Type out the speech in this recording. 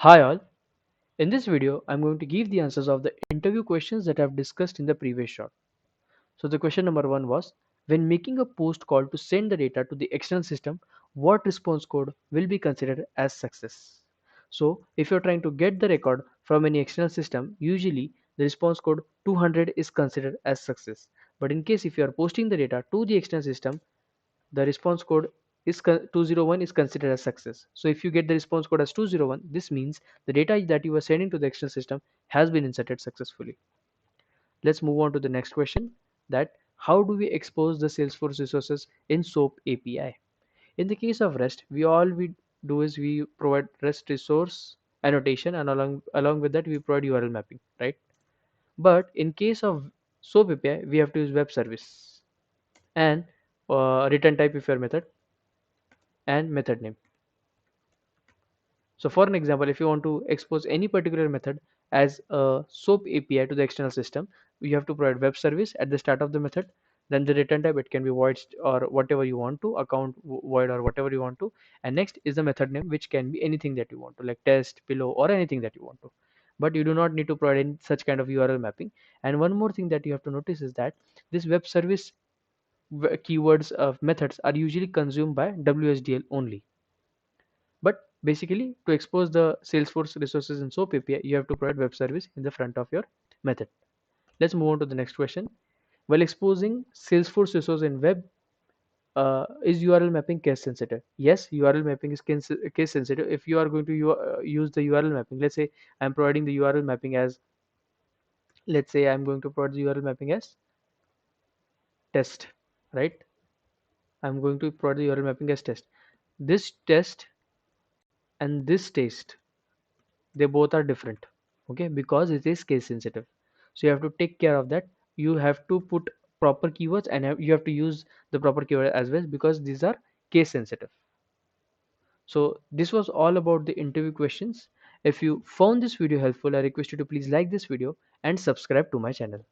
Hi all, in this video I'm going to give the answers of the interview questions that I've discussed in the previous shot. So the question number 1 was, when making a post call to send the data to the external system, what response code will be considered as success? So if you're trying to get the record from any external system, usually the response code 200 is considered as success. But in case if you are posting the data to the external system, the response code is 201 is considered as success. So if you get the response code as 201, this means the data that you are sending to the external system has been inserted successfully. Let's move on to the next question, that how do we expose the Salesforce resources in SOAP API? In the case of REST, we do is we provide REST resource annotation, and along with that we provide URL mapping, right? But in case of SOAP API, we have to use web service and return type if your method and method name. So for an example, if you want to expose any particular method as a SOAP API to the external system, you have to provide web service at the start of the method. Then the return type, it can be void or whatever you want to, account void or whatever you want to. And next is the method name, which can be anything that you want to, like test, pillow, or anything that you want to. But you do not need to provide any such kind of URL mapping. And one more thing that you have to notice is that this web service keywords of methods are usually consumed by WSDL only. But basically, to expose the Salesforce resources in SOAP API, you have to provide web service in the front of your method. Let's move on to the next question. While exposing Salesforce resource in web, is URL mapping case sensitive? Yes, URL mapping is case sensitive. If you are going to use the URL mapping, let's say I'm providing the URL mapping as, let's say I'm going to provide the URL mapping as test, right? I'm going to provide the URL mapping as test. This test and this test, they both are different, okay, because it is case sensitive. So you have to take care of that. You have to put proper keywords, and you have to use the proper keyword as well, because these are case sensitive. So this was all about the interview questions. If you found this video helpful, I request you to please like this video and subscribe to my channel.